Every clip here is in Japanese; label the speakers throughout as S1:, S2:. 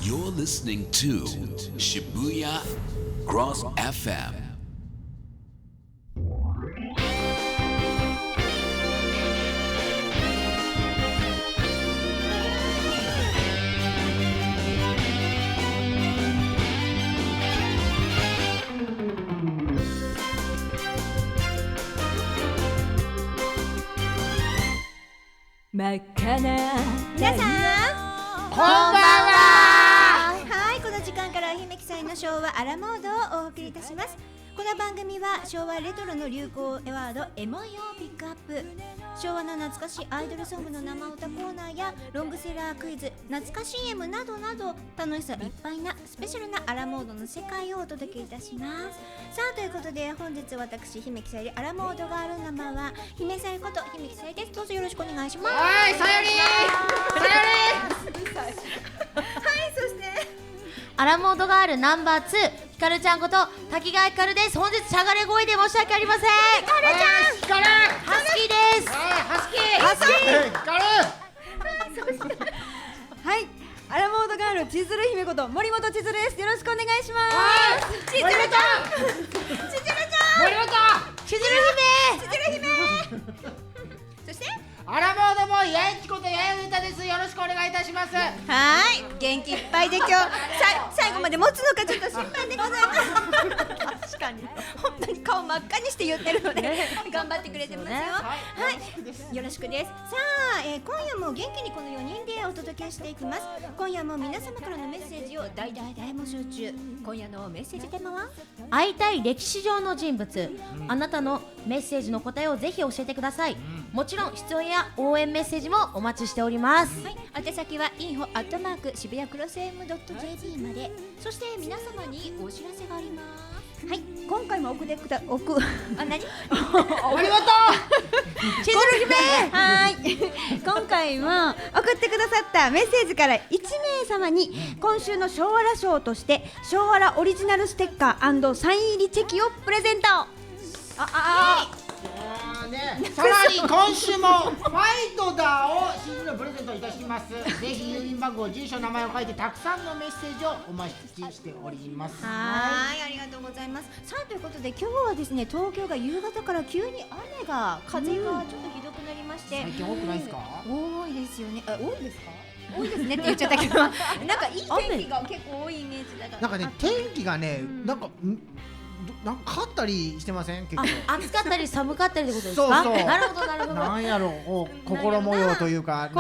S1: You're listening to Shibuya Cross FM.
S2: 真っ赤な
S3: 皆さん
S4: こんばんは。
S3: はい、この時間から愛媛記載の昭和アラモードをお送りいたします。この番組は昭和レトロの流行ワードエモいをピックアップ、昭和の懐かしいアイドルソングの生歌コーナーやロングセラークイズ、懐かしい CM などなど楽しさいっぱいなスペシャルなアラモードの世界をお届けいたします。さあ、ということで本日私姫記載でアラモードがある生は姫さゆこと姫記載です。どうぞよろしくお願いします。
S4: はい、さより
S3: はい、そして
S5: アラモードガールナンバー2ひかるちゃんこと滝川ひかるです。本日しゃがれ声で申し訳ありません。ひかるちゃん、
S4: ヒカル
S5: ハスキーです。
S4: ハスキーヒカル
S2: はい、アラモードガール千鶴姫こと森本千鶴です。よろしくお願いします。
S4: 千鶴ちゃん森本
S5: 千鶴姫
S3: そして
S4: アラモードボーイやえちことやえうたです。よろしくお願いいたします。
S3: はい、元気いっぱいで今日最後まで持つのかちょっと心配でございます確かに本当に顔真っ赤にして言ってるので頑張ってくれてますよ、はい、よろしくです。さあ、今夜も元気にこの4人でお届けしていきます。今夜も皆様からのメッセージを大募集中。今夜のメッセージテーマは
S5: 会いたい歴史上の人物、あなたのメッセージの答えをぜひ教えてください。もちろん質問や応援メッセージもお待ちしております。
S3: はい、宛先はinfo@ 渋谷クロス M.jp まで。そして皆様にお知らせがあります。
S2: はい、今回も何
S3: 森本
S4: 森本
S5: 千鶴姫
S2: はい今回も送ってくださったメッセージから1名様に今週の昭和ラ賞として昭和ラオリジナルステッカー&サイン入りチェキをプレゼント。
S4: さらに今週もファイトダーを CD のプレゼントいたします。ぜひ郵便番号、住所、名前を書いてたくさんのメッセージをお待ちしております。
S3: はい、ありがとうございます。さあ、ということで今日はですね、東京が夕方から急に雨が風がちょっとひどくなりまして、
S4: 最近多くないですか？
S3: 多いですよね。多いですか？多いですねって言っちゃったけどなんかいい天気が結構多いイメージだから。
S4: なんかね、天気がね、なんか変わったりしてません？結構
S5: 暑かったり寒かったりってことですか？
S4: そう
S5: なるほどなるほど。
S4: なんやろう、心模様というか、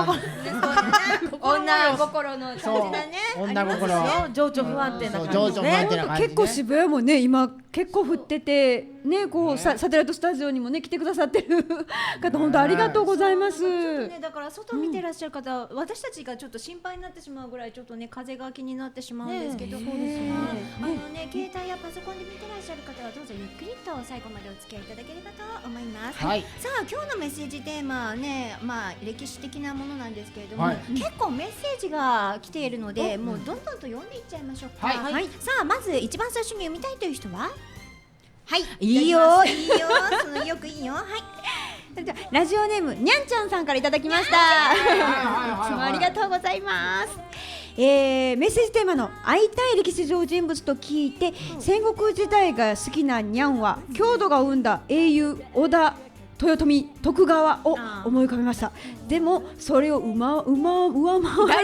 S3: 女心の感じだね。
S4: 女心、
S5: 情緒不安定な感じ
S4: 情緒不安定な感じね。
S2: 結構渋谷もね今結構降っててね、こうサテライトスタジオにもね来てくださってる方本当ありがとうございます。
S3: ね、だから外見てらっしゃる方、私たちがちょっと心配になってしまうぐらいちょっとね風が気になってしまうんですけど、そうですね。携帯やパソコンで見てらっしゃる方はどうぞゆっくりと最後までお付き合いいただければと思います。はい、さあ今日のメッセージテーマはね、まあ歴史的なものなんですけれども、結構メッセージが来ているので、もうどんどんと読んでいっちゃいましょうか。はい、さあまず一番最初に読みたいという人は、はい、
S2: いいよ
S3: いいよ、そのよくいいよ。はい。
S2: ラジオネームにゃんちゃんさんからいただきました。いつもありがとうございます。メッセージテーマの会いたい歴史上人物と聞いて、戦国時代が好きなにゃんは郷土が生んだ英雄織田豊臣徳川を思い浮かべました。でもそれを上回る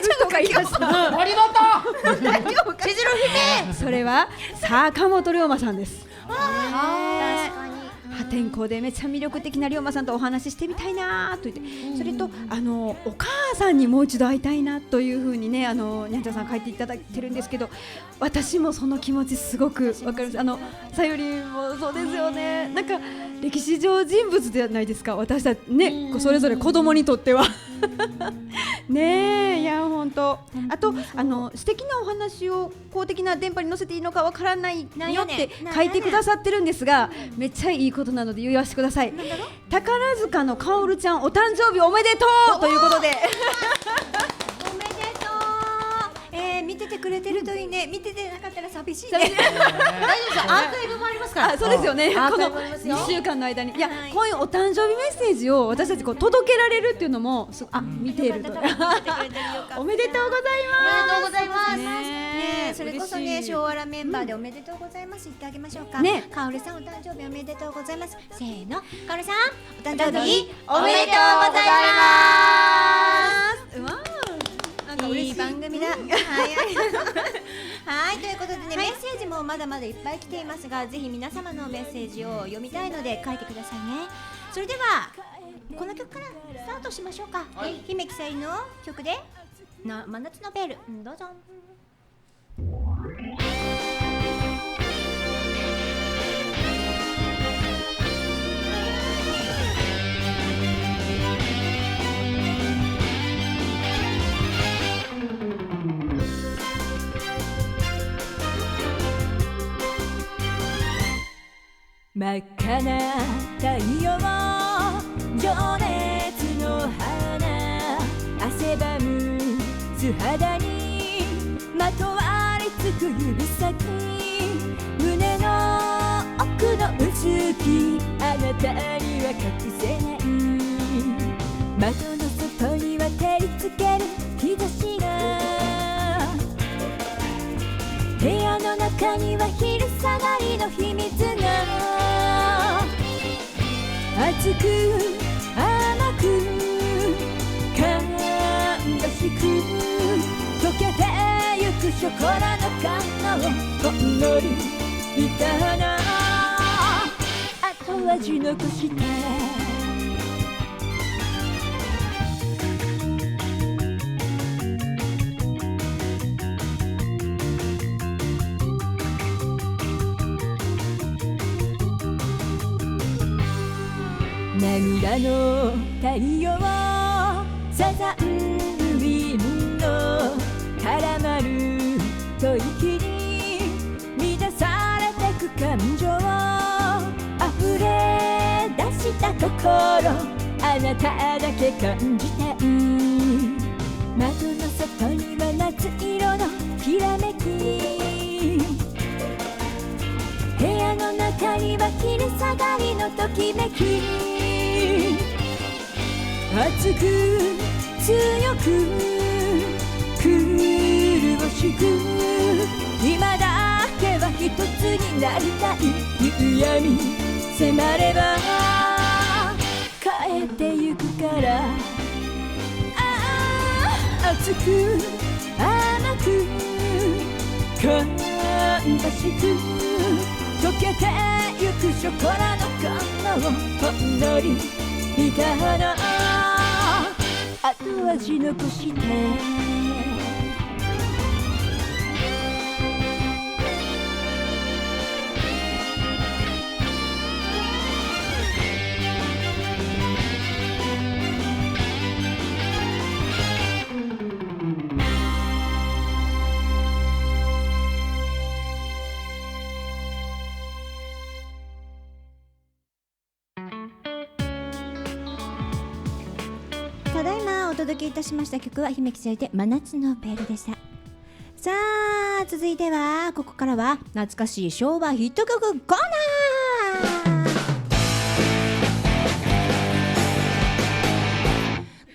S2: 人がいました。
S4: 森本
S3: 大丈夫か？
S5: 千鶴姫
S2: それは坂本龍馬さんです。
S3: 確かに。
S2: 破天荒でめっちゃ魅力的な龍馬さんとお話ししてみたいなと言って、それとお母さんにもう一度会いたいなというふうにね、にゃんちゃんさん書いていただいてるんですけど、私もその気持ちすごくわかる。さゆりもそうですよね。なんか歴史上人物じゃないですか、私たちね、それぞれ子供にとってはねえ、いや本当。あと素敵なお話を公的な電波に載せていいのかわからないよって書いてくださってるんですが、めっちゃいいことなので言わせてください。宝塚のかおるちゃんお誕生日おめでとうということで
S3: おめでとう。見ててくれてるといいね。見ててなかったらサ寂しいね。
S5: 大丈夫ですよ。アーカイブもありますから。
S2: そうですよね。
S5: アーカイ
S2: この
S5: ブありますよ
S2: 2週間の間に、いや、
S3: はい
S2: こういうお誕生日メッセージを私たちこう届けられるっていうのも見ていると。おめでとうございます。
S5: おめでとうございます。
S3: ね、それこそね、
S2: 嬉しい
S3: 昭和ラメンバーでおめでとうございます言ってあげましょうか。
S2: ね
S3: かおるさんお誕生日おめでとうございます。せーの、かおるさんお誕生日
S5: おめでとうござい
S2: うわー、なんか嬉しい。
S3: いい番組だ。はい、はい、ということでね、メッセージもまだまだいっぱい来ていますが、ぜひ皆様のメッセージを読みたいので書いてくださいね。それではこの曲からスタートしましょうか。姫木さゆりの曲で真夏のベール、どうぞ。
S6: 真っ赤な太陽、情熱の花、汗ばむ素肌にまとわりつく指先、胸の奥の薄きあなたには隠せない、窓の外には照りつける日差しが、部屋の中には昼下がりの秘密が、熱く甘く芳しく溶けてゆくショコラの花をほんのり見た花、後味残して涙の太陽、サザンウィンの絡まる吐息に乱されてく感情、溢れ出した心、あなただけ感じたい、窓の外には夏色のきらめき、部屋の中には昼下がりのときめき、熱く強く苦しく、今だけは一つになりたい、夕闇迫れば帰ってゆくから、熱く甘く芳しく溶けてゆくショコラの粉をほんのり見た花、後味残して
S3: ただいまお届けいたしました曲は姫木さゆりで真夏のベールでした。さあ続いてはここからは懐かしい昭和ヒット曲コーナー。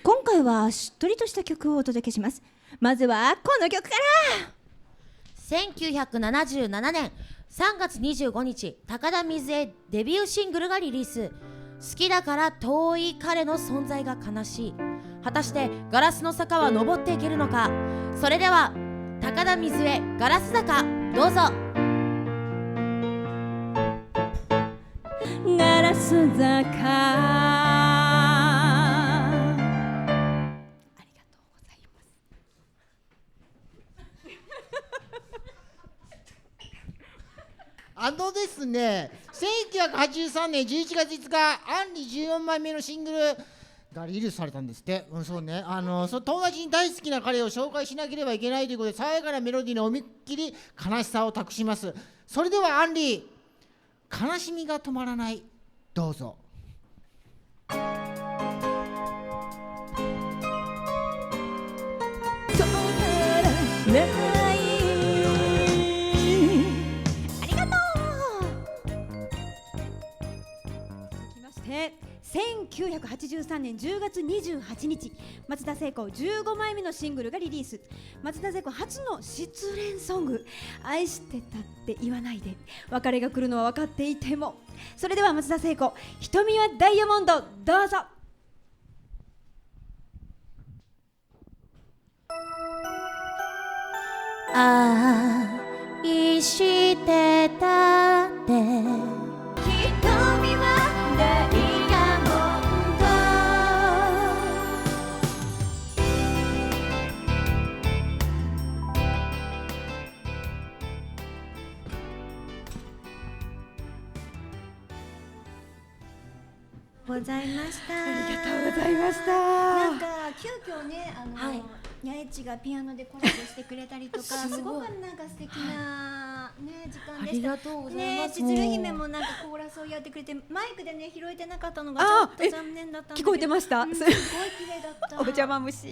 S3: 今回はしっとりとした曲をお届けします。まずはこの曲から。
S5: 1977年3月25日、高田水江デビューシングルがリリース。好きだから遠い彼の存在が悲しい。果たしてガラスの坂は登っていけるのか。それでは高田水江ガラス坂、どうぞ。
S6: ガラス坂、
S4: ですね、1983年11月5日、アンリ14枚目のシングルがリリースされたんですって。そうね、友達に大好きな彼を紹介しなければいけないということで、爽やかなメロディーに思いっきり悲しさを託します。それではアンリ、悲しみが止まらない、どうぞ。
S6: 止まらない
S2: 1983年10月28日、松田聖子15枚目のシングルがリリース。松田聖子初の失恋ソング、愛してたって言わないで、別れが来るのは分かっていても。それでは松田聖子、瞳はダイヤモンド、どうぞ。
S5: 愛してたって
S3: 瞳はダイヤモンドございました。
S2: ありがとうございました。
S3: なんか急遽ね、
S5: はい
S3: やえちがピアノでコラボしてくれたりとか、すごくなんか素敵なね時間でした。
S5: ありがとうございます。
S3: ね、千鶴姫もなんかコーラスをやってくれて、マイクでね拾えてなかったのがちょっと残念だったんだけど。
S2: 聞こえてました。
S3: すごい綺麗だった。
S2: お邪魔虫。
S3: す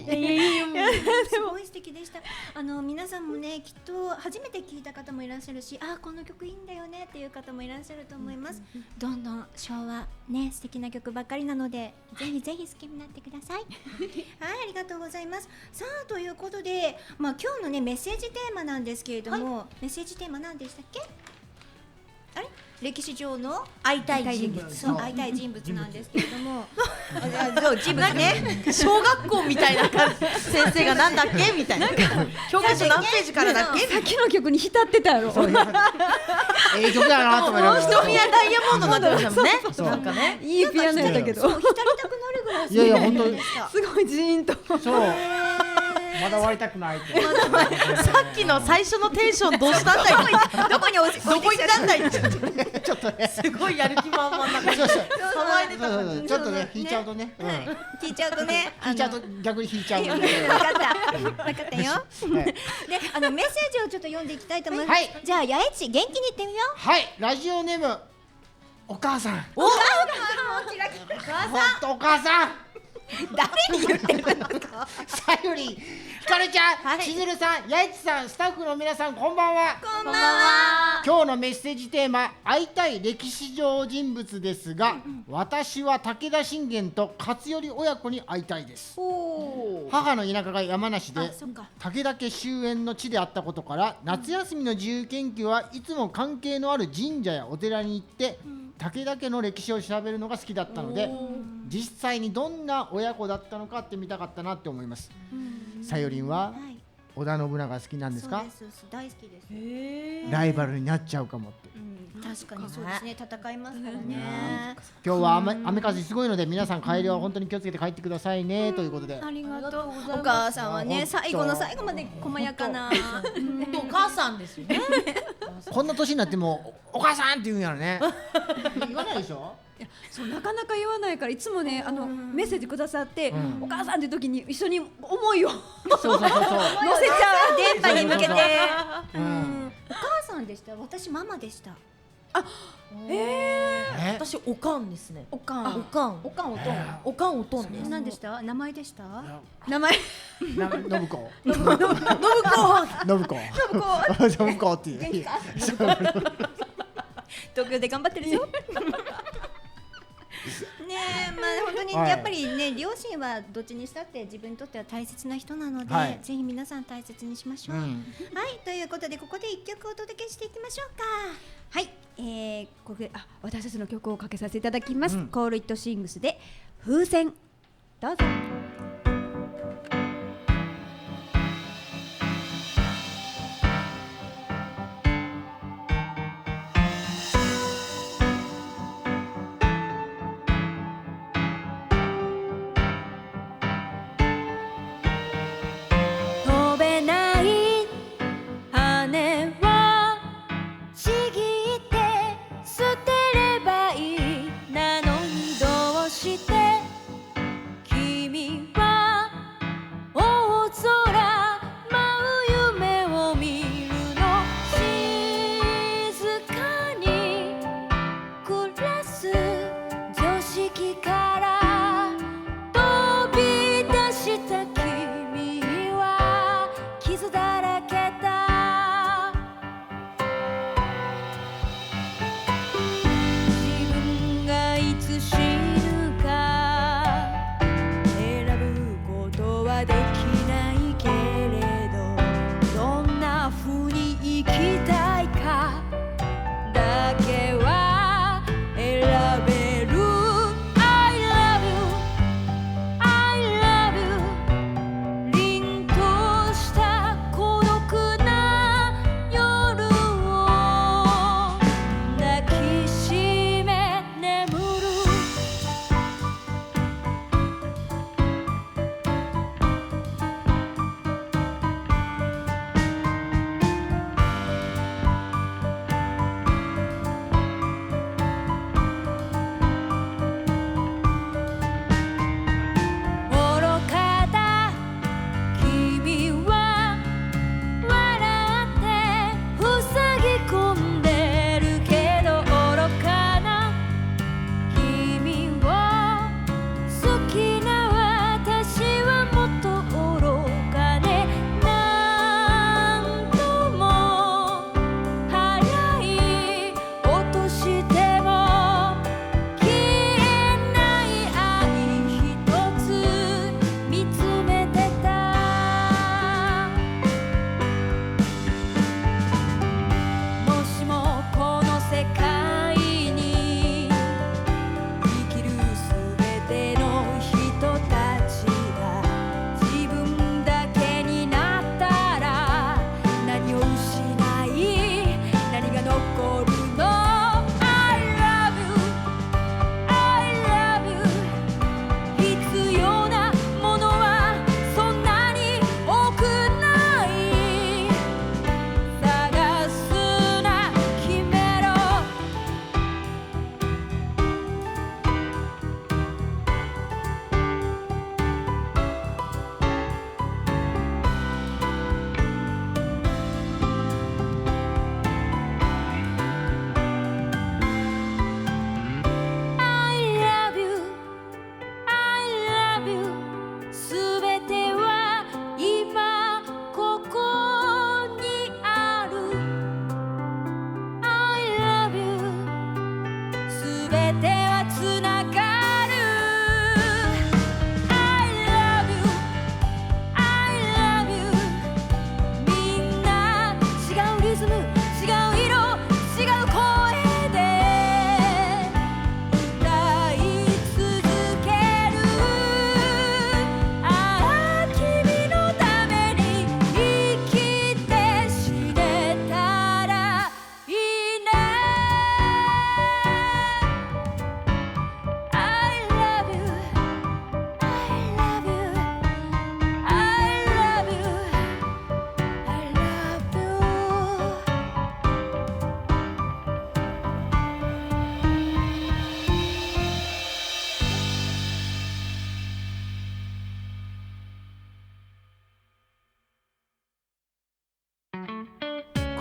S3: ごい素敵でした。皆さんもねきっと初めて聞いた方もいらっしゃるし、この曲いいんだよねっていう方もいらっしゃると思います。どんどん昭和ね素敵な曲ばっかりなので、ぜひぜひ好きになってください。はい、ありがとうございます。さあということで、今日のねメッセージテーマなんですけれども、メッセージテーマ何でしたっけ？あれ？歴史上の
S5: 会いたい人物。
S3: そう会いたい人物なんですけれども、
S5: そう人物ね。小学校みたいな感じ。先生がなんだっけみたいな。教科書何ページからだっけ？
S2: さっきの曲に浸ってたやろ。
S4: ええ曲やなと思いながら。
S5: 瞳はダイヤモンドになってましたもんね。
S4: そう
S5: なんかね。
S2: いいピアノやったけど。
S3: そう浸りたくなるぐらい
S4: いやいや本当に
S3: でした。
S2: すごいジーンと。
S4: そう。まだ終わりたくないって。
S5: さっきの最初のテンションどうしたんだよ。
S3: どこに落ち
S5: どこ行ったんだよ。
S4: ちょっとね。
S5: すごいやる気満々な感じ。
S4: そうそう
S5: 騒いでた感じ。
S4: ちょっとね引いちゃうとね。
S3: 聞いちゃうとね、
S4: 引いちゃうと逆に引いちゃう。
S3: 分かった分かったよ。で、メッセージをちょっと読んでいきたいと思います。
S4: はい
S3: じゃあやえち元気に言ってみよう。
S4: はい、ラジオネームお母さん。
S5: お
S3: もうキラキラ。
S4: ほんとお母さん。
S3: 誰に言ってるのか。
S4: さゆり、ひかるちゃん、しずるさん、やいちさん、スタッフの皆さん、こんばんは。
S3: こんばんは。
S4: 今日のメッセージテーマ、会いたい歴史上人物ですが、私は武田信玄と勝頼親子に会いたいです。母の田舎が山梨で、
S3: そっか。
S4: 武田家終焉の地であったことから、夏休みの自由研究はいつも関係のある神社やお寺に行って、武田家の歴史を調べるのが好きだったので、実際にどんな親子だったのかって見たかったなって思います。さゆりんは
S3: はい。
S4: 織田信長好きなんですか？
S3: そうです大好きです。
S4: ライバルになっちゃうかもって。
S3: 確かにそうですね。戦いますからね。
S4: 今日は雨風すごいので皆さん帰りは本当に気をつけて帰ってくださいねということで。
S3: ありがとう。お母さんはね最後の最後まで細やかな。
S5: お母さんですよね。
S4: こんな年になってもお母さんって言うんやろね。言わないでしょ？
S2: そうなかなか言わないから、いつもねメッセージくださって、お母さんって時に一緒に思いを
S4: そうそうそうそう。
S2: 乗せちゃう。
S3: 電波に向けて。
S4: うん
S3: お母さんでした。私ママでした。
S5: 私おかんですね。
S3: おか
S5: おかん。
S3: おかんおとん。
S5: おかんおとんです。
S3: 何でした？名前でした？
S2: 名前
S4: 信子。信子。信子っていう。
S3: 東京で頑張ってるよ。ねえ、まあ本当に
S4: はい
S3: やっぱりね、両親はどっちにしたって自分にとっては大切な人なので、
S4: はい
S3: ぜひ皆さん大切にしましょう。はい、ということでここで一曲お届けしていきましょうか。
S2: はい、ここで私たちの曲をかけさせていただきます。コールイットシングスで風船、どうぞ。
S6: 飛べない羽をちぎって捨てればいい。なのにどうして君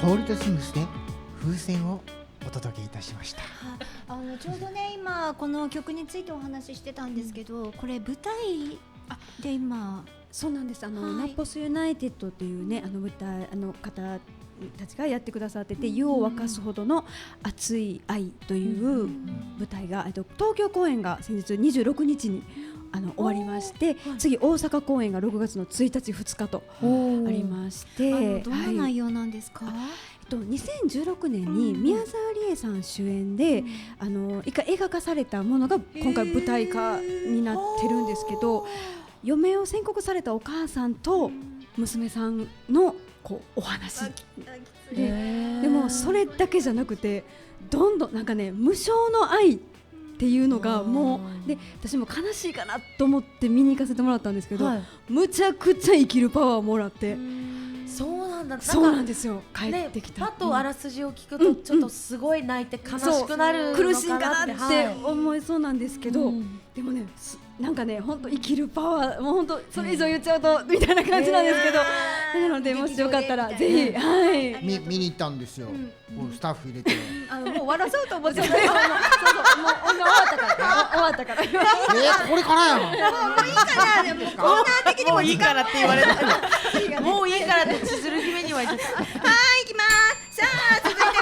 S4: コールドシングスで風船をお届けいたしました。
S3: ちょうどね今この曲についてお話ししてたんですけど、これ舞台で今
S2: そうなんです。
S3: はい
S2: ナポスユナイテッドっていうね舞台方たちがやってくださってて、湯を沸かすほどの熱い愛という舞台が東京公演が先日26日に終わりまして、次大阪公演が6月の1日2日とありまして、
S3: どんな内容なんですか？
S2: 2016年に宮沢りえさん主演で一回映画化されたものが今回舞台化になってるんですけど、余命を宣告されたお母さんと娘さんのこうお話でもそれだけじゃなくてどんどんなんかね無償の愛っていうのがもうで、私も悲しいかなと思って見に行かせてもらったんですけど、むちゃくちゃ生きるパワーをもらって、
S5: そうなんだ。
S2: そうなんですよ。帰ってきた、
S5: パッとあらすじを聞くとちょっとすごい泣いて悲しくなるのかなって、
S2: 苦しいかなって思いそうなんですけど、でもねなんかね本当生きるパワーもう本当それ以上言っちゃうとみたいな感じなんですけど、なのでもしよかったらぜひ
S4: 見に行ったんですよ。スタッフ入れて
S2: もう笑そうと思ってた。そうそうもう終わったから
S4: これからやん。
S3: もういいかな、もうコーナー的にも
S5: もういいからって言われた。もういいからって千鶴姫には言ってた。
S3: はい、行きます。さあ続いては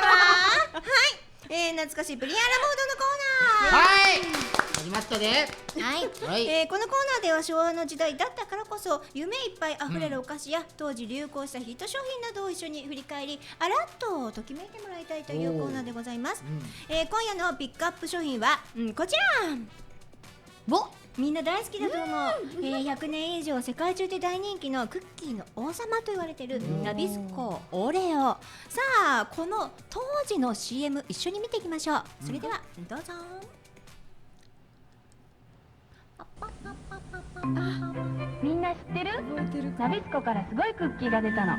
S3: 懐かしいプリンアラモードのコーナー。
S4: はい始まったね。
S3: はいこのコーナーでは昭和の時代だったからこそ夢いっぱいあふれるお菓子や当時流行したヒット商品などを一緒に振り返りあらっとときめいてもらいたいというコーナーでございます。今夜のピックアップ商品は、こちらみんな大好きだと思う、100年以上世界中で大人気のクッキーの王様と言われているナビスコオレオ。さあこの当時の CM 一緒に見ていきましょう。それではどうぞ。
S7: みんな知ってる？ナビスコからすごいクッキーが出たの。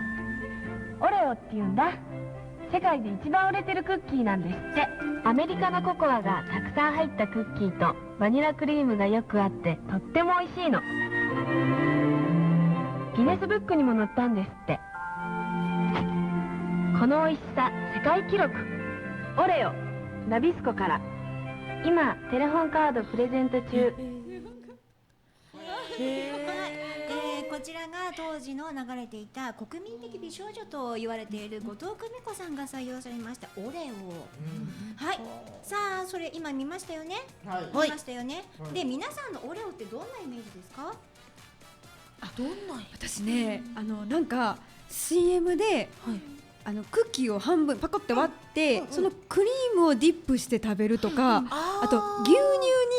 S7: オレオって言うんだ。世界で一番売れてるクッキーなんですって。アメリカのココアがたくさん入ったクッキーとバニラクリームがよくあってとっても美味しいの。ギネスブックにも載ったんですって。この美味しさ世界記録。オレオナビスコから今テレホンカードプレゼント中。
S3: こちらが当時の流れていた国民的美少女と言われている後藤久美子さんが採用されましたオレオ。はい、さあそれ今見ましたよね。見ましたよね。で皆さんのオレオってどんなイメージですか？
S5: どんな？
S2: 私ねなんか CM でクッキーを半分パコって割ってそのクリームをディップして食べるとか、あと牛乳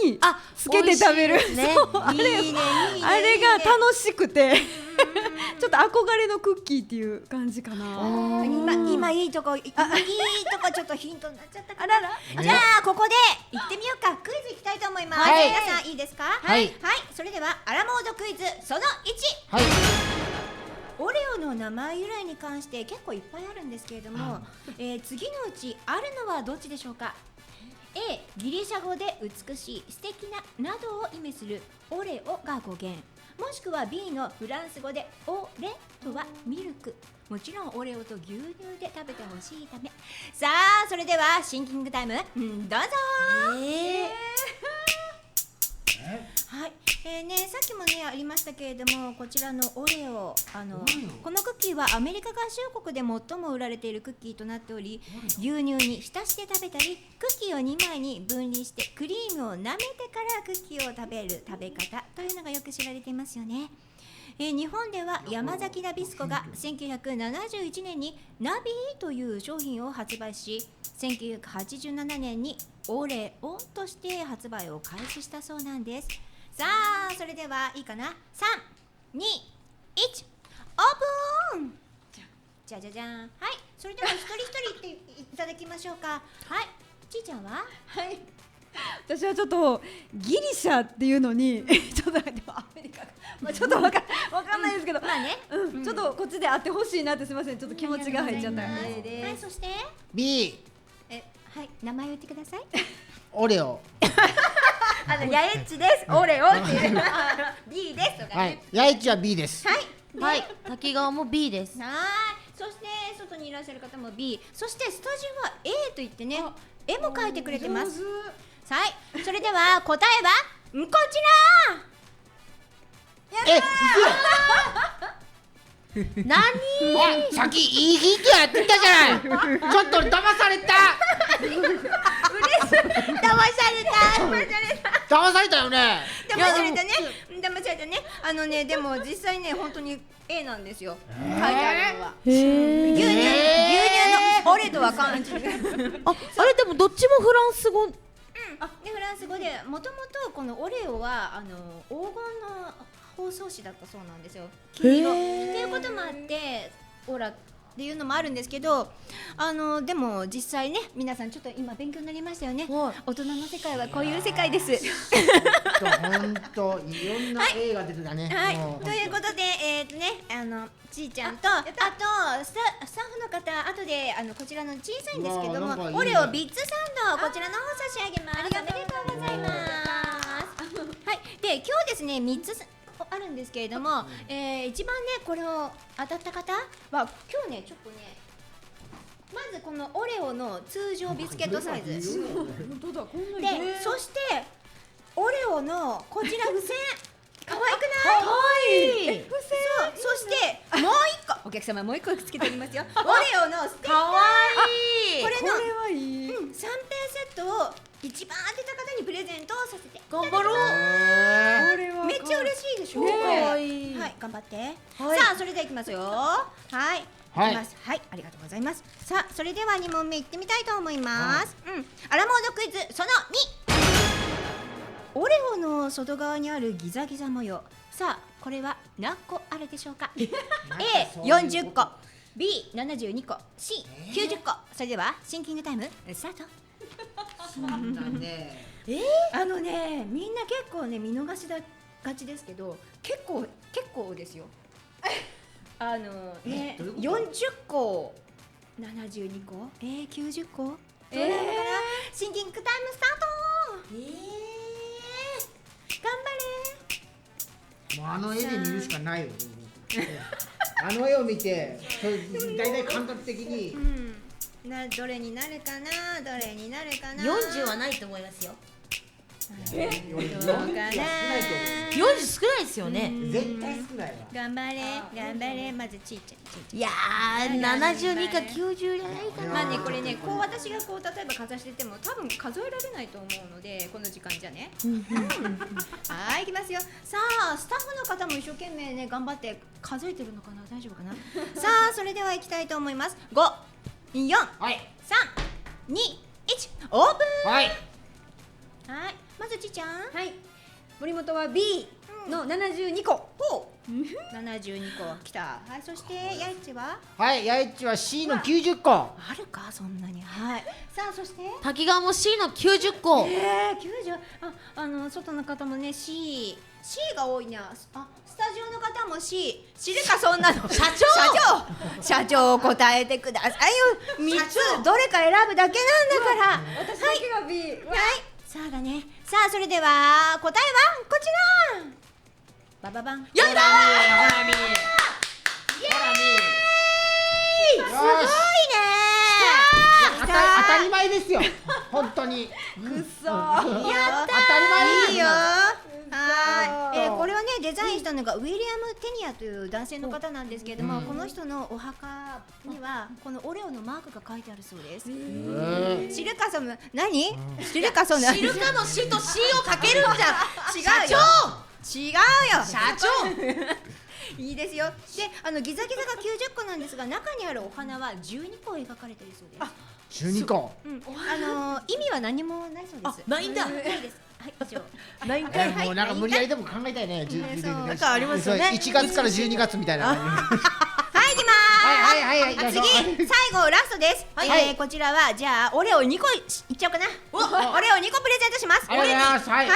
S2: につけて食べる、あれが楽しくてちょっと憧れのクッキーっていう感じかな。
S3: 今いいとこちょっとヒントになっちゃったかな。じゃあここで行ってみようか。クイズいきたいと思います。皆さんいいですか？はい、それではアラモードクイズその1。オレオの名前由来に関して結構いっぱいあるんですけれども、次のうちあるのはどっちでしょうか？ A ギリシャ語で美しい素敵ななどを意味するオレオが語源、もしくは B のフランス語でオレとはミルク、もちろんオレオと牛乳で食べてほしいため。さあそれではシンキングタイム、どうぞ。はい、さっきもねありましたけれども、こちらのオレオこのクッキーはアメリカ合衆国で最も売られているクッキーとなっており、牛乳に浸して食べたりクッキーを2枚に分離してクリームを舐めてからクッキーを食べる食べ方というのがよく知られていますよね。日本では山崎ナビスコが1971年にナビーという商品を発売し、1987年にオレオとして発売を開始したそうなんです。さあそれではいいかな。3、2、1オープン。じゃじゃじゃん。はい、それでは一人一人いっていただきましょうか。はい、ちーちゃんは？
S2: はい、私はちょっとギリシャっていうのにちょっとでもアメリカが、ちょっとわかんないですけど、ちょっとこっちで会ってほしいなって、すみません、ちょっと気持ちが入っちゃった。はい、
S3: そして
S4: B
S3: はい、名前言ってください。
S4: オレオ。
S3: ヤエッチです。オレオっていう B ですとかね。
S4: ヤエッチは B です。
S5: はい、滝川も B です。
S3: はい、そして外にいらっしゃる方も B、 そしてスタジオは A と言ってね、絵も描いてくれてます。はい、それでは答えはこちら。
S5: 何
S4: さっきいいヒントやってたじゃない。ちょっと騙された。騙されたよね。
S3: 騙されたね。騙されたね。でも実際ね、本当に A なんですよ。書いてあるのは。牛乳のオレとは感じる。
S5: あれでもどっちもフランス語。
S3: でフランス語でもともとこのオレオは黄金の包装紙だったそうなんですよ。黄色っていうこともあってオラっていうのもあるんですけど、でも実際ね、皆さんちょっと今勉強になりましたよね。大人の世界はこういう世界です。
S4: 本当いろんな映画出てたね。
S3: はい、ということでちーちゃんとあとスタッフの方、後でこちらの小さいんですけども、オレオビッツサンドこちらの方差し上げます。おめでとうございます。はい、で今日ですね3つあるんですけれども、一番ねこれを当たった方は今日ねちょっとね、まずこのオレオの通常ビスケットサイズで、そしてオレオのこちら付箋可愛くない？可愛い。そう、そしてもう一個お客様もう一個つけておりますよ。オレオのステッカー。可愛い。これの3点セットを一番当てた方にプレゼントをさせていただきます。頑張ろう。めっちゃ嬉しいでしょ。はい、頑張って。さあ、それではいきますよ。はい。はい、ありがとうございます。さあ、それでは2問目いってみたいと思います。アラモードクイズその2。オレオの外側にあるギザギザ模様。さあ、これは何個あるでしょうか。A40 個、B72 個、C90 個。それではシンキングタイムスタート。みんな結構ね見逃しがちですけど、結構ですよ。40個、72個、90個。シンキングタイムスタート。頑張れ。
S4: もう絵で見るしかないよ。絵を見て、だいたい感覚的に。
S3: どれになるかな、どれになるかな。
S5: 40はないと思いますよ。
S3: どうかな。
S5: 40少ないですよね。
S4: 絶対少ないわ。
S3: 頑張れ、まずちいちゃん。
S5: いやー、72か90じゃないかな。
S3: まあね、これね、こう私がこう例えばかざしてても多分数えられないと思うので、この時間じゃね。はい、いきますよ。さあ、スタッフの方も一生懸命ね頑張って数えてるのかな、大丈夫かな。さあ、それではいきたいと思います。5、4、3、2、1、オープン。はい、まずちちゃん。
S2: はい、森本は B の72個。
S3: 72個きた。はい、そしてやいちは。
S4: はい、やいちは C の90個。
S3: あるかそんなに。はい。さあ、そして
S5: 滝川も C の90個。
S3: 90。外の方もね C が多いな。スタジオの方も C。知るかそんなの。社長答えてくださいよ。3つどれか選ぶだけなんだから。
S2: 私だけが B。
S3: はい。さあだね。さあ、それでは答えはこちら。バババン。やったー。
S4: ほらみ。
S3: すごいね
S4: 当たり前ですよ。本当に。
S3: やったー。
S4: 当たり前
S3: いいよ。はい。これはねデザインしたのがウィリアム・テニアという男性の方なんですけれども、この人のお墓にはこのオレオのマークが書いてあるそうです。知るかその何？知るかその。
S5: 知るかの C と C をかけるんじゃ。
S3: 違うよ。違うよ。
S5: 社長。
S3: いいですよ。で、ギザギザが90個なんですが、中にあるお花は12個描かれているそうです。
S4: 12個。
S3: 意味は何もないそうです。
S5: ないんだ。
S3: ないです。はい、以上。
S5: ないんかい。
S4: もうなんか無理やりでも考えたいね。
S5: なんかありますよね。
S4: 1月から12月みたいな。
S3: はい、行きます。次、最後ラストです。こちらはじゃあオレオ2個いっちゃおうかな。オレオ2個プレゼントします。
S4: ありがとうございます。はい。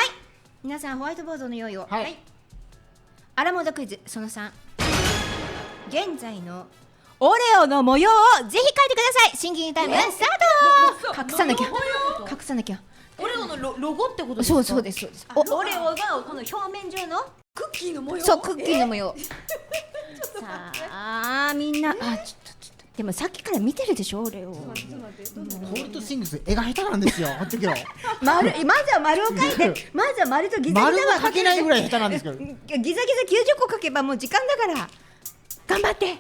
S3: 皆さんホワイトボードの用意を。
S4: はい。
S3: アラモードクイズその3。現在のオレオの模様をぜひ書いてください。シンキングタイムスタート。隠さなきゃ。
S5: オレオのロゴってことですか？
S3: そうです。オレオがこの表面上の
S2: クッキーの模様。
S3: そう、クッキーの模様。さあ、みんな、ちょっとでもさっきから見てるでしょ俺を。
S4: コールドスイングス絵が下手なんですよ。ほっとけよ。
S3: まずは丸を描いて、まずは丸とギザギ
S4: 丸
S3: ザは
S4: が描けないぐらい下手なんですけど。
S3: ギザギザ90個描けばもう時間だから頑張って。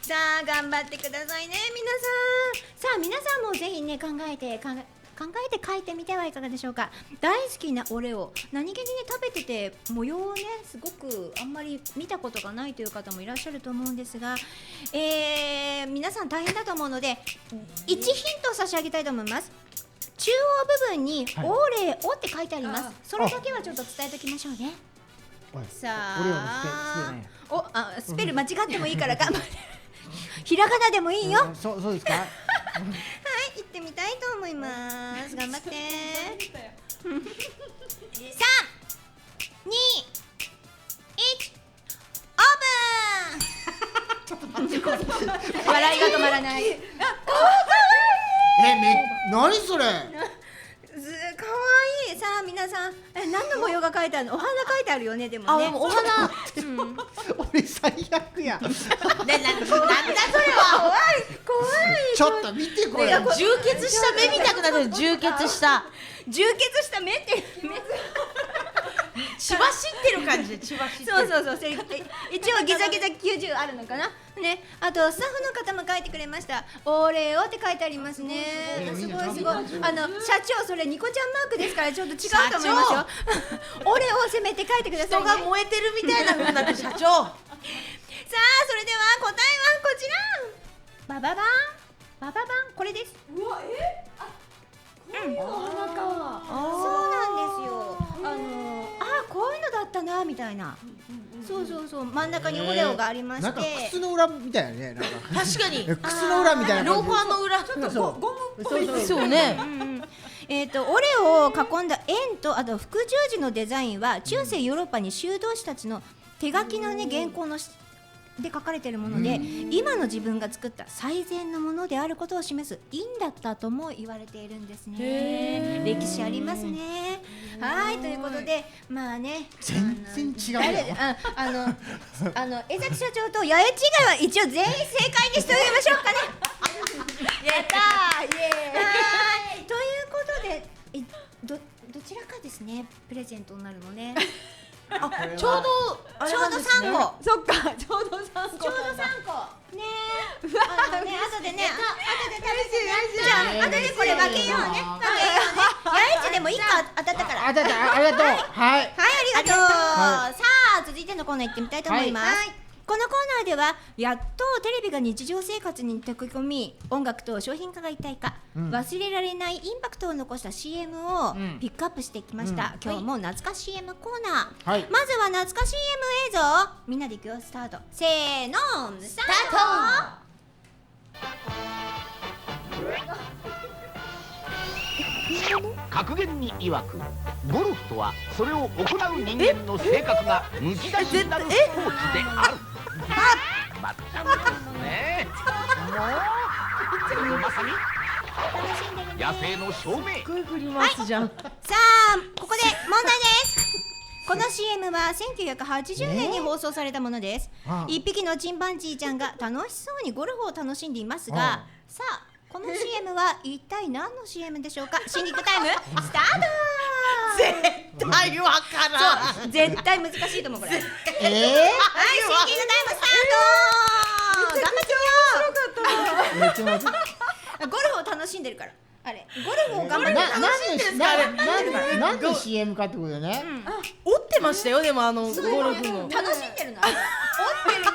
S3: さあ頑張ってくださいね皆さん。さあ皆さんもぜひね考えて書いてみてはいかがでしょうか。大好きなオレオ、何気にね食べてて模様をねすごくあんまり見たことがないという方もいらっしゃると思うんですが、皆さん大変だと思うので1ヒントを差し上げたいと思います。中央部分にオレオって書いてあります。それだけはちょっと伝えておきましょうね。さあスペル間違ってもいいから頑張ってひらがなでもいいよ。
S4: そうですか。
S3: はい、行ってみたいと思います。頑張って。3、2、1、オープン。笑いが止まらない。
S4: 何それ。
S3: かわいい。さあ皆さん、何の模様が書いてあるの？お花書いてあるよね。でもね。
S5: お花。
S4: 俺最悪や。
S5: なんだそれは。
S3: 怖い。
S4: ちょっと見てこれ。
S5: 充血した目みたくなってる。充血した目って血走ってる感じで血走ってる。
S3: そう一応ギザギザ90あるのかなね。あとスタッフの方も書いてくれました。オレオって書いてありますね。すごい社長それニコちゃんマークですからちょっと違うと思いますよ。オレオをせめて書いてくださいね。
S5: 人が燃えてるみたいな風になって社長。
S3: さあそれでは答えはこちら。バババンこれです。
S2: うわそうなんです
S3: よ。こういうのだったなみたいな。そう真ん中にオレオがありまして、
S4: なんか靴の裏みたいなね。なんか
S5: 確かに
S4: 靴の裏みたいな。
S5: ローファーの裏。ちょっとゴムっぽい。そうね。
S3: オレオを囲んだ円とあと福十字のデザインは中世ヨーロッパに修道士たちの手書きのね原稿ので書かれているもので、今の自分が作った最善のものであることを示す印だったとも言われているんですね。歴史ありますね。はいということでまあね
S4: 全然違うよ。
S3: 江崎社長と八重違いは一応全員正解にしておきましょうかね。
S5: やったーイエーイ。
S3: ということでどちらかですねプレゼントになるのね。
S5: ちょうど3個。
S2: そっかちょうど3個
S3: ね後でねじゃあ後でこれ分けようね。八重でも1個当たったから。
S4: ありがとう。はい。
S3: ありがとう。さあ続いてのコーナー行ってみたいと思います。このコーナーではやっとテレビが日常生活に溶け込み音楽と商品化が一体化、忘れられないインパクトを残した CM をピックアップしてきました。今日も懐かし CM コーナー、まずは懐かし CM 映像みんなでいくよ。スタートせーのスター
S8: ト。格言に曰くゴルフとはそれを行う人間の性格がむき出しになるスポーツである。まったくですね。まさに野生の証明。
S3: さあここで問題です。この CM は1980年に放送されたものです。一匹のチンパンジーちゃんが楽しそうにゴルフを楽しんでいますが、さあこの CM は一体何の CM でしょうか。シンキングタイムスタート。
S5: 絶対わからん。
S3: そう絶対難しいと思うこれ。はいシンキングタイムスタート。頑張ってみよう。ゴルフを楽しんでるから。あれゴルフを頑張って
S4: なんで CM かってことだね。
S5: 折ってましたよ。でもゴルフの
S3: 楽しんでるの。折ってるの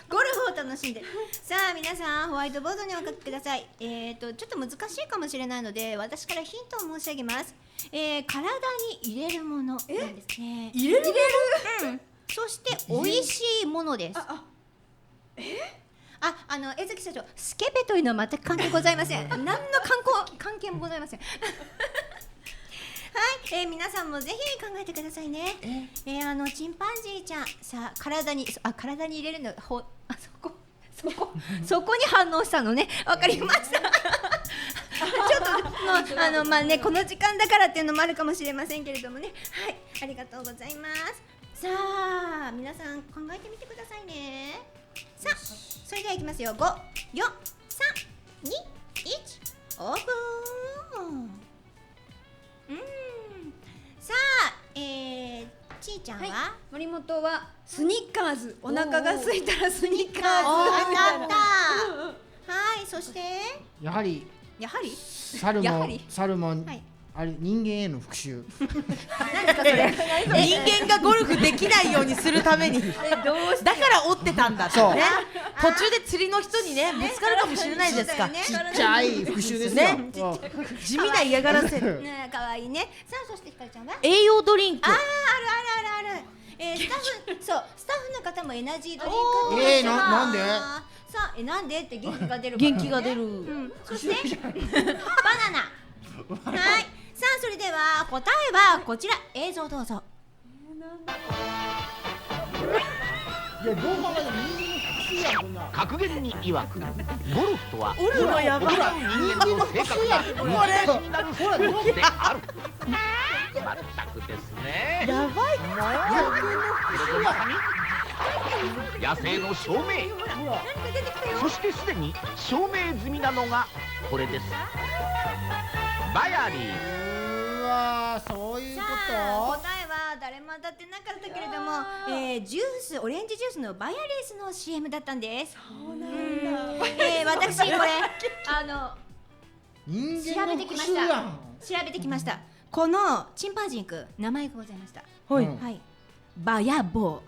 S3: ゴルフを楽しんでる。さあ皆さんホワイトボードにお書きください。ちょっと難しいかもしれないので私からヒントを申し上げます。体に入れるものなんですね。
S5: 入れる？
S3: そして美味しいものです。江崎社長スケベというのは全く関係ございません。何の関係もございません。はい、皆さんもぜひ考えてくださいね。チンパンジーちゃんさあ体に入れるのそこに反応したのね。わかりました。ちょっとまあねこの時間だからっていうのもあるかもしれませんけれどもね。はいありがとうございます。さあ皆さん考えてみてくださいね。さあは行きますよ。5、4、3、2、1、オープン。さあ、ちーちゃんは、
S2: 森本はスニッカーズ、お腹が空いたらスニッカーズ。
S3: わかった。はい、そして
S4: やはり
S3: やはり
S4: サルモン、
S3: はい、
S4: あれ人間への復讐。
S3: 何ですかそれ。
S5: 人間がゴルフできないようにするためにだから折ってたんだってね。途中で釣りの人にねぶつかるかもしれないですか。
S4: ちっちゃい復讐ですよ。
S5: ね、地味な嫌がらせ。
S3: ね、可愛いね。さあ、そしてひかりちゃんは
S5: 栄養ドリンク。
S3: ある。スタッフの方もエナジードリンク。
S4: なんで？
S3: さあ、なんでって元気が出る。
S5: 元気が出る。
S3: そしてバナナ。はい。さあ、それでは答えはこちら。映像どうぞ。
S4: いや、どう考えても人間の復讐やん、こんな。
S8: 格言に曰く、ゴルフとは
S5: 折るのやばい。
S8: 人間の性格がむき出しになるスポーツである。まったくですね。
S5: やばい。
S8: 野生の証明。そしてすでに証明済みなのがこれです。バヤリー。
S4: うわー、そういうこ
S3: さあ、答えは誰も当たってなかったけれども、ジュース、オレンジジュースのバヤリースの CM だったんです。そうなんだ。私これ
S4: 人間の
S3: 調べてきまし
S4: 復讐やん。
S3: 調べてきました。このチンパンジーくん、名前がございました。
S5: はい。
S3: はい。バヤボ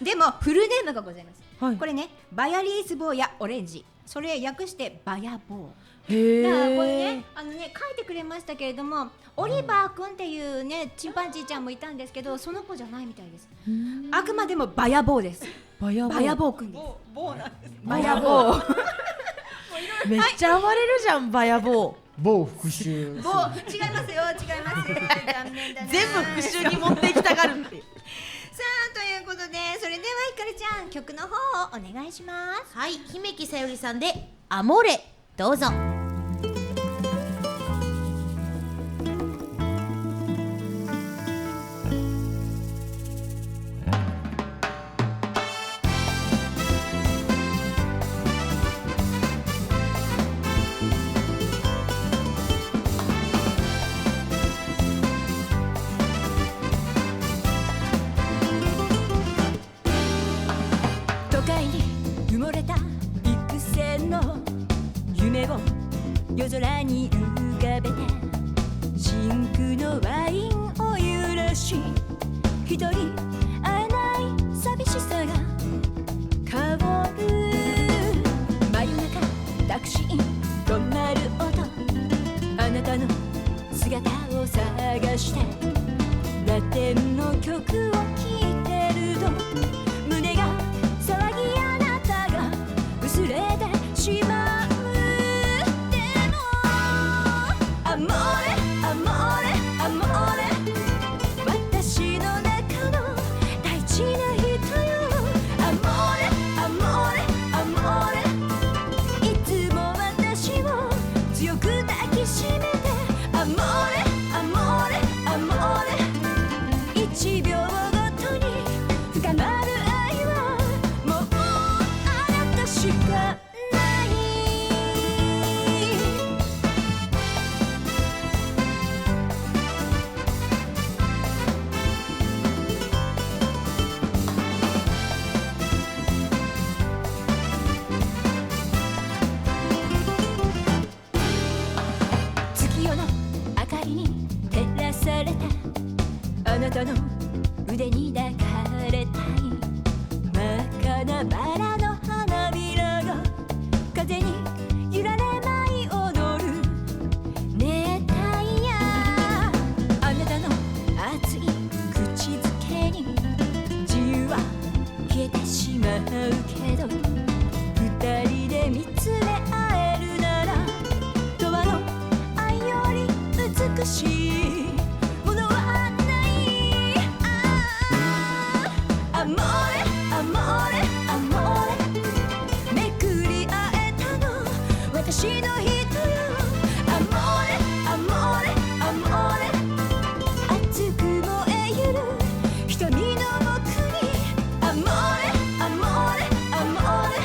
S3: ー。でもフルネームがございます。
S5: はい。
S3: これね、バヤリース坊やオレンジ。それ訳してバヤボー。
S5: へ
S3: だからこれ
S5: え。
S3: ね、書いてくれましたけれども、オリバー君っていうねチンパンジーちゃんもいたんですけど、その子じゃないみたいです。あくまでもバヤボーです。
S5: バヤ
S3: バヤボー君です。
S5: バヤボー。めっちゃ暴れるじゃんバヤボー。
S4: 某復讐。
S3: ボー違いますよ、違います。残念だな。
S5: 全部復讐に持っていきたがるっていう。
S3: さあ、ということで、それではひかるちゃん、曲の方をお願いします。
S5: はい、姫木さゆりさんでアモレ、どうぞ。
S6: 都会に埋もれた幾千の夢を夜空に浮かべて、真空のワインを許し、一人会えない寂しさが変わる。真夜中タクシー止まる音、あなたの姿を探してラテンの曲を聴いてると、胸が騒ぎあなたが薄れてしまう。でもアモーレアモーレアモーレ、私の中の大事な人よ。アモーレアモーレアモーレ、いつも私を強く抱きしめて。アモーレアモーレアモーレ、1秒ごとに深まる愛はもうあなたしかない。月夜の明かりに照らされたあなたの腕に抱かれたい。真っ赤なバラの花びらが風に揺られ舞い踊る熱帯夜。あなたの熱い口づけに自由は消えてしまうけど、二人で見つめ合えるなら、永遠の愛より美しいものはない。アモーレアモーレアモーレ、めくり会えたの私の人よ。アモーレアモーレアモーレ、熱く燃えゆる瞳の僕に。アモーレアモーレアモーレ、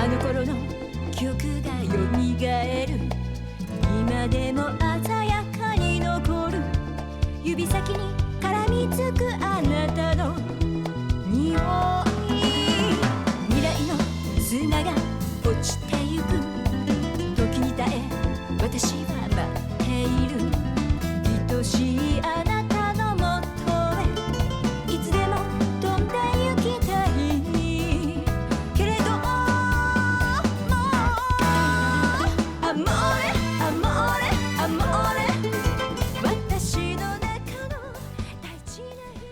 S6: あの頃の曲がよみがえる今でも鮮やかに残る指先に絡みつくあなたの匂い未来の砂が落ちてゆく時に耐え私は待っている愛しいあなたのもとへいつでも飛んで行きたいけれどもアモーレアモーレアモーレ私の中の大事な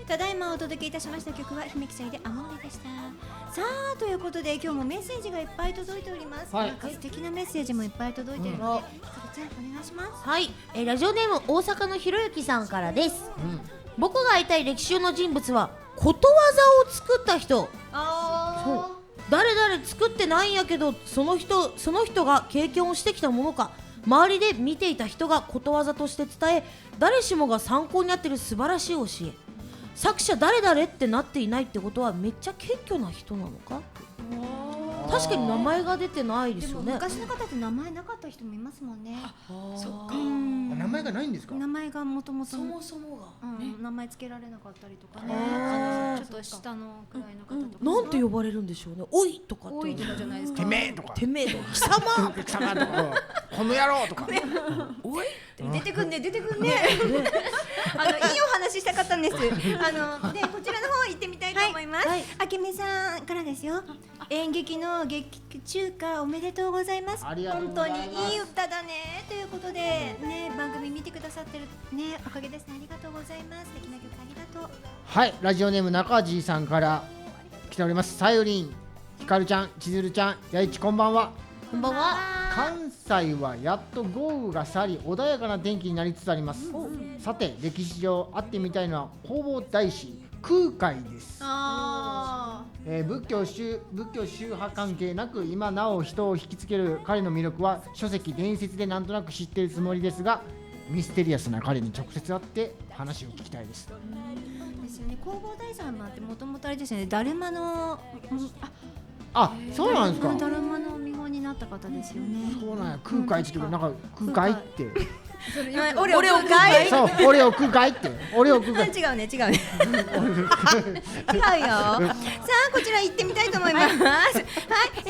S3: ただいまお届けいたしました曲は姫木さんでアモーレでした。さあということで今日もメッセージがいっぱい届いております、
S4: はい
S3: なんか素敵なメッセージもいっぱい届いてるので、ひかるちゃんお願いします。
S5: はい、ラジオネーム大阪のひろゆきさんからです、僕が会いたい歴史上の人物はことわざを作った人。そう誰々作ってないんやけどその人が経験をしてきたものか周りで見ていた人がことわざとして伝え誰しもが参考になっている素晴らしい教え。作者誰々ってなっていないってことはめっちゃ謙虚な人なのか。確かに名前が出てないです
S3: でも
S5: よね。
S3: 昔の方って名前なかった人もいますもんね。
S5: そっか。
S4: 名前がないんですか？
S3: 名前がもともと
S5: そもそもが、
S3: 名前つけられなかったりとかね、
S5: あー
S3: ちょっと下のくらいの方とか、
S5: なんて呼ばれるんでしょうね。おいとかって
S3: 多いとかじゃないですか。
S4: てめえとか
S5: てめえとか貴様
S4: 貴様とかこの野郎とか
S5: おい
S3: 出てくんね出てくんね。いいお話したかったんです。でこちらの方行ってみたいと思います。あけみさんからですよ。演劇の劇中歌おめでとうございます。
S4: ありがとう
S3: 本当
S4: ございます
S3: にいい歌だねということでね番組見てくださってるねおかげですね。ありがとうございます。素敵な曲ありがとう。
S4: はい、ラジオネーム中地さんから来ております。さゆりん、ひかるちゃん、ちずるちゃん、やいちこんばんは。
S5: こんばんは。
S4: 関西はやっと豪雨が去り穏やかな天気になりつつあります。さて歴史上会ってみたいのは弘法大師空海です。仏教宗派関係なく今なお人を引きつける彼の魅力は書籍伝説でなんとなく知っているつもりですがミステリアスな彼に直接会って話を聞きたいです。
S3: ですよね。弘法大師様ってもともとあれですよね。だるまの
S4: あ、そうなんですか。
S3: だるまの見本になった方ですよね。
S4: そうなんや。空海って言うけどなんか空海って
S3: オレオかい。
S4: そうオレオ空海ってオレオ空海
S3: 違うね違うね。違うよ。さあこちら行ってみたいと思います。は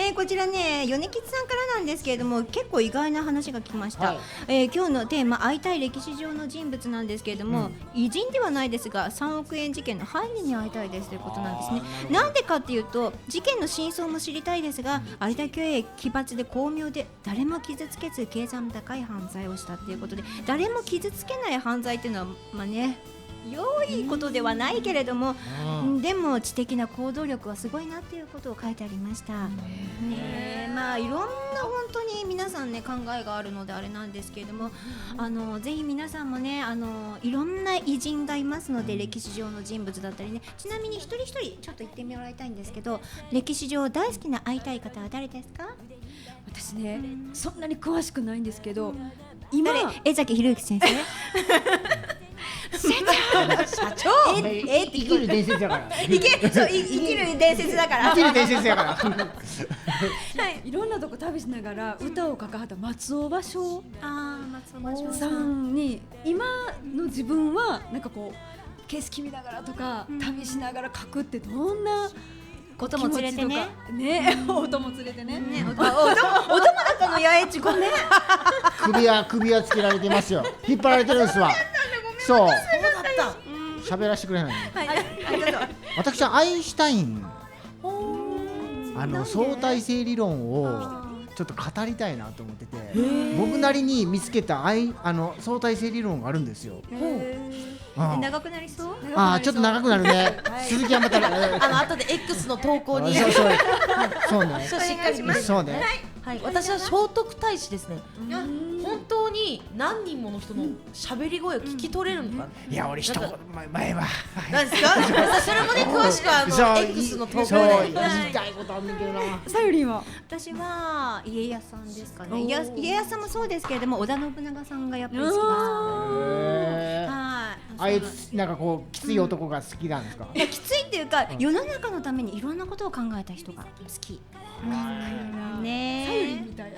S3: い、こちらね米吉さんからなんですけれども結構意外な話が来ました。今日のテーマ会いたい歴史上の人物なんですけれども、偉人ではないですが3億円事件の犯人に会いたいですということなんですね。なんでかっていうと事件の真相も知りたいですが有田教営奇抜で巧妙で誰も傷つけず計算高い犯罪をしたっていうことで誰も傷つけない犯罪っていうのはまあね良いことではないけれども、でも知的な行動力はすごいなっていうことを書いてありました。ね、まあいろんな本当に皆さんね考えがあるのであれなんですけれども、ぜひ皆さんもねいろんな偉人がいますので歴史上の人物だったりね。ちなみに一人一人ちょっと言ってもらいたいんですけど、歴史上大好きな会いたい方は誰ですか？
S2: 私ねそんなに詳しくないんですけど今
S3: 江崎博之先生。
S5: 社長
S4: 生きる伝説だから
S3: 生きる伝説だから
S4: 生きる伝説だから
S2: いろんなとこ旅しながら歌を書かはった松尾芭蕉
S3: 松尾芭蕉
S2: さんに今の自分はなんかこう景色見ながらとか旅しながら書くってどんな
S3: 音も連れてね。
S2: 音も連れてね。
S3: 音もだったのやえちごめん。
S4: 首はつけられてますよ。引っ張られてるんですわ。そう。喋らせてくれない。私はアインシュタイン相対性理論をちょっと語りたいなと思ってて、僕なりに見つけた相対性理論があるんですよ。
S3: 長くなりそう？
S4: ちょっと長くなるね。鈴木はまた
S5: 後で X の投稿に
S4: そうね。
S5: しっかり
S4: そうね。
S5: はい、私は聖徳太子ですね。本当に何人もの人の喋り声を聞き取れるのか。
S4: いや俺一言前は
S5: 何ですか？それもね詳しくX の投稿で
S4: 言いたいことあんねんけどな。
S2: さゆりんは
S3: 私は家康さんですかね。家康さんもそうですけれども織田信長さんがやっぱり好きです。
S4: あいつなんかこうきつい男が好きなんですか？
S3: いやきついっていうか世の中のためにいろんなことを考えた人が好き。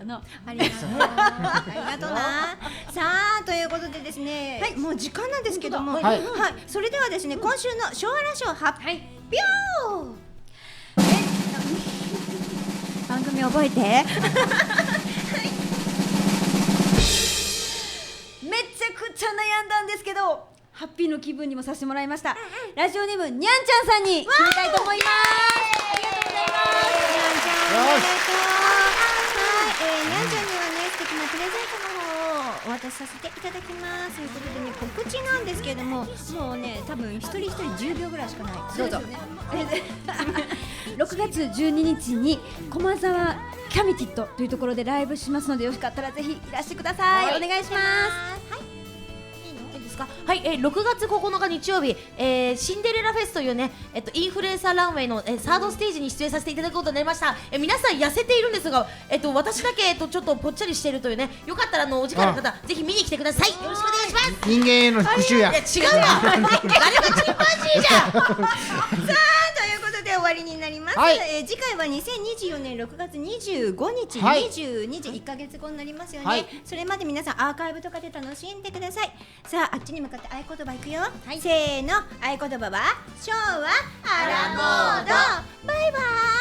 S2: な。
S3: ありがとうありがとうな。さあということでですね、はい、もう時間なんですけども、
S4: はい
S3: それではですね、今週の昭和ラジオ発表、番組覚えて
S2: めちゃくちゃ悩んだんですけど、ハッピーの気分にもさせてもらいました。ラジオネームにゃんちゃんさんに決めたいと思います。ありがとうございます。
S3: にゃんちゃんおめでとう。はい、にゃんちゃんにはね、素敵なプレゼントの方をお渡しさせていただきます。ということでね、告知なんですけれども、もうね、多分一人一人10秒ぐらいしかない。どうぞ。
S2: 6月12日に駒沢キャミティットというところでライブしますので、よかったらぜひいらしてください。お願いします。
S5: はい、6月9日日曜日、シンデレラフェスというね、インフルエンサーランウェイの、サードステージに出演させていただくことになりました。皆さん痩せているんですが、私だけ、ちょっとぽっちゃりしているというね、よかったらお時間の方ぜひ見に来てください。よろしくお願いします。
S4: 人間への復讐や。
S5: いや違うわ誰がチンパンジーじゃん
S3: さあということで終わりになります。
S4: はい
S3: 次回は2024年6月25日、
S4: はい
S3: 22時1ヶ月後になりますよね。
S4: はい
S3: それまで皆さんアーカイブとかで楽しんでください。さああっちに向かって合言葉いくよ。せーの、合言葉は昭和アラモード。バイバーイ。